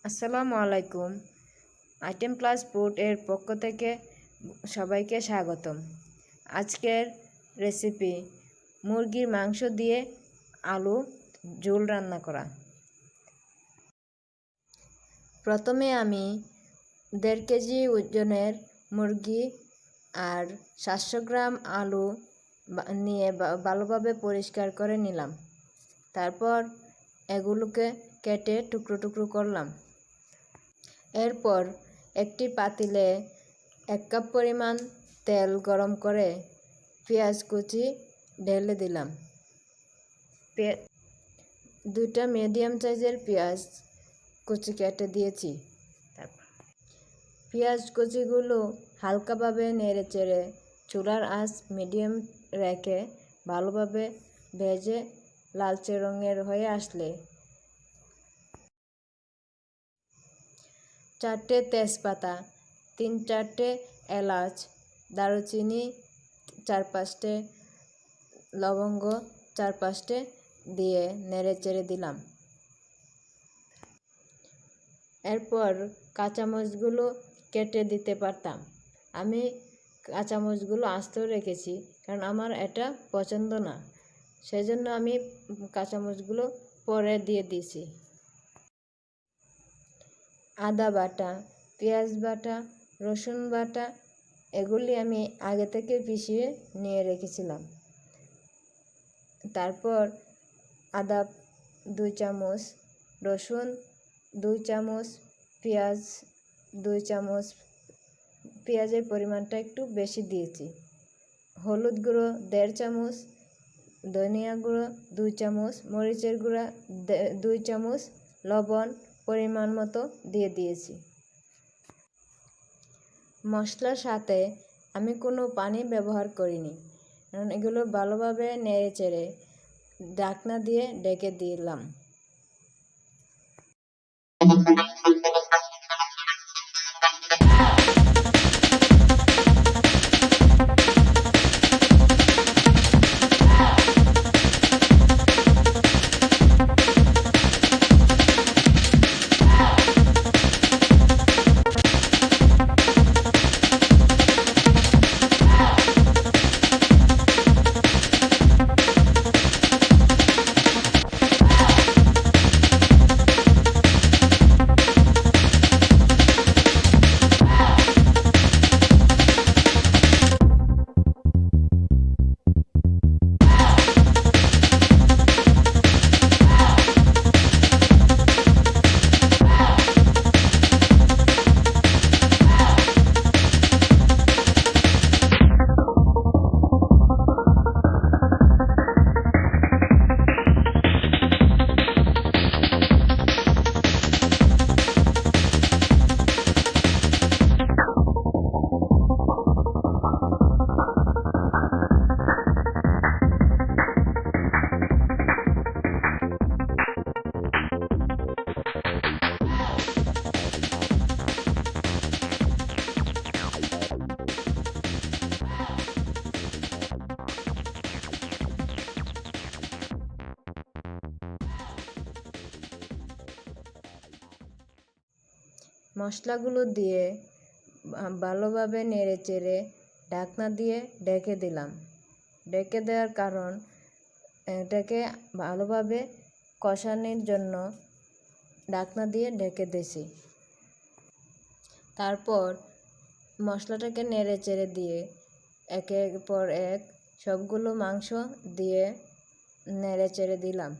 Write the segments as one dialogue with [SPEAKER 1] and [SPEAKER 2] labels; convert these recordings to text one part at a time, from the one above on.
[SPEAKER 1] আসসালামু আলাইকুম। Item plus food এর পক্ষ থেকে সবাইকে স্বাগতম। আজকের রেসিপি মুরগির মাংস দিয়ে আলু ঝোল রান্না করা। প্রথমে আমি 1.5 কেজি ওজনের মুরগি আর 700 গ্রাম আলু নিয়ে ভালোভাবে পরিষ্কার করে নিলাম। তারপর এগুলোকে কেটে টুকরো টুকরো করলাম। এরপর একটি পাতিলে 1 কাপ পরিমাণ তেল গরম করে পেঁয়াজ কুচি ঢেলে দিলাম। দুইটা মিডিয়াম সাইজের পেঁয়াজ কুচি কেটে দিয়েছি। পেঁয়াজ কুচিগুলো হালকাভাবে নেড়ে চেড়ে চুলার আঁচ মিডিয়াম রেখে ভালোভাবে ভেজে লালচে রঙের হয়ে আসলে 4টে তেজপাতা, 3-4টে এলাচ, দারুচিনি 4-5টে, লবঙ্গ 4-5টে দিয়ে নেড়ে চেড়ে দিলাম। এরপর কাঁচামরিচগুলো কেটে দিতে পারতাম, আমি কাঁচামরিচগুলো আস্ত রেখেছি কারণ আমার এটা পছন্দ না, সেজন্য আমি কাঁচামরিচগুলো পরে দিয়ে দিয়েছি। আদা বাটা, পেঁয়াজ বাটা, রসুন বাটা এগুলি আমি আগে থেকে পিষিয়ে নিয়ে রেখেছিলাম। তারপর আদা 2 চামচ, রসুন 2 চামচ, পেঁয়াজ 2 চামচ, পেঁয়াজের পরিমাণটা একটু বেশি দিয়েছি। হলুদ গুঁড়ো 1.5 চামচ, ধনিয়া গুঁড়ো 2 চামচ, মরিচের গুঁড়া 2 চামচ, লবণ পরিমাণ মতো দিয়ে দিয়েছি। মশলার সাথে আমি কোনো পানি ব্যবহার করিনি, কারণ এগুলো ভালোভাবে নেড়ে চেড়ে ঢাকনা দিয়ে ঢেকে দিলাম। মশলাগুলো দিয়ে ভালোভাবে নেড়ে চেড়ে ঢাকনা দিয়ে ঢেকে দিলাম। ঢেকে দেওয়ার কারণ এটাকে ভালোভাবে কষানোর জন্য ঢাকনা দিয়ে ঢেকে দিয়েছি। তারপর মশলাটাকে নেড়ে চেড়ে দিয়ে একের পর এক সবগুলো মাংস দিয়ে নেড়ে চেড়ে দিলাম।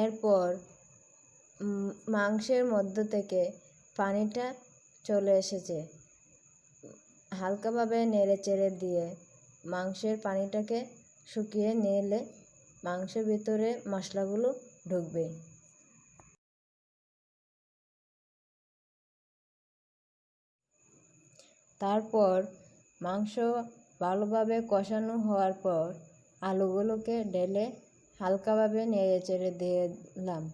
[SPEAKER 1] এরপর মাংসের মধ্য থেকে পানিটা চলে এসেছে। হালকাভাবে নেড়ে চেড়ে দিয়ে মাংসের পানিটাকে শুকিয়ে নিলে মাংসের ভিতরে মশলাগুলো ঢুকবে। তারপর মাংস ভালোভাবে কষানো হওয়ার পর আলুগুলোকে ঢেলে হালকাভাবে নেড়ে চেড়ে দিলাম।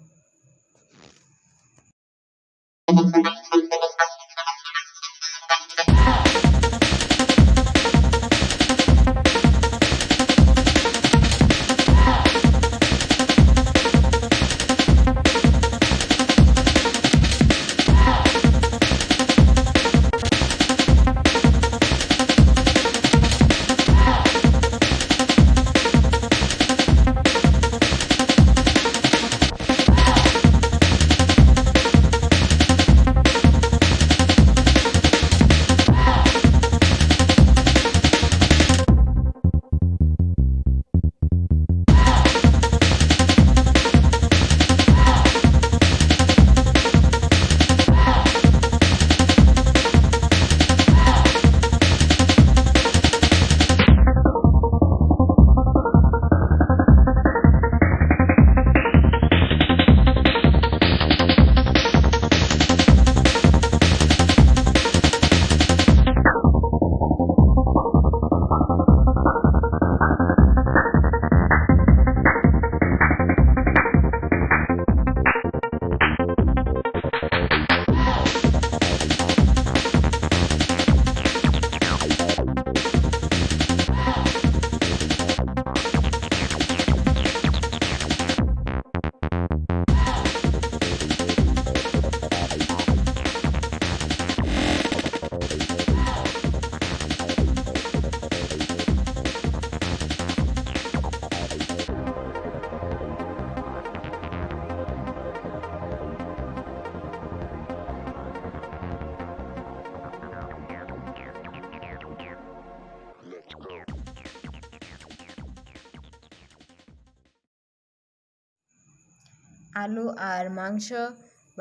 [SPEAKER 1] আলু আর মাংস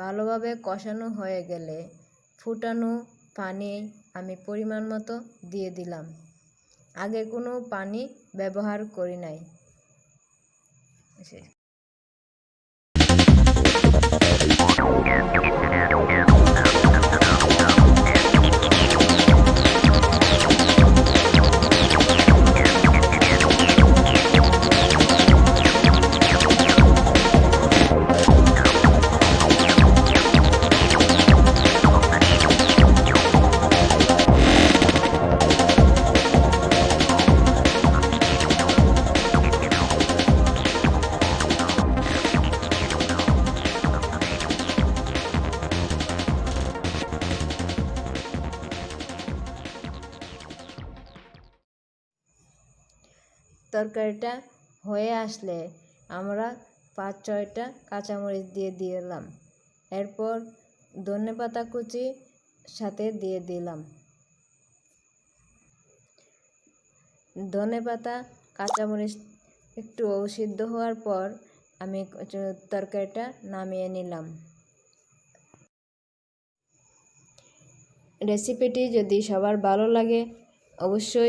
[SPEAKER 1] ভালোভাবে কষানো হয়ে গেলে ফুটানো পানি আমি পরিমাণ মতো দিয়ে দিলাম। আগে কোনো পানি ব্যবহার করি নাই। তরকারিটা হয়ে আসলে আমরা ৫-৬টা কাঁচামরিচ দিয়ে দিলাম। এরপর ধনেপাতা কুচি সাথে দিয়ে দিলাম। ধনেপাতা কাঁচামরিচ একটু সিদ্ধ হওয়ার পর আমি তরকারিটা নামিয়ে নিলাম। রেসিপিটি যদি সবার ভালো লাগে অবশ্যই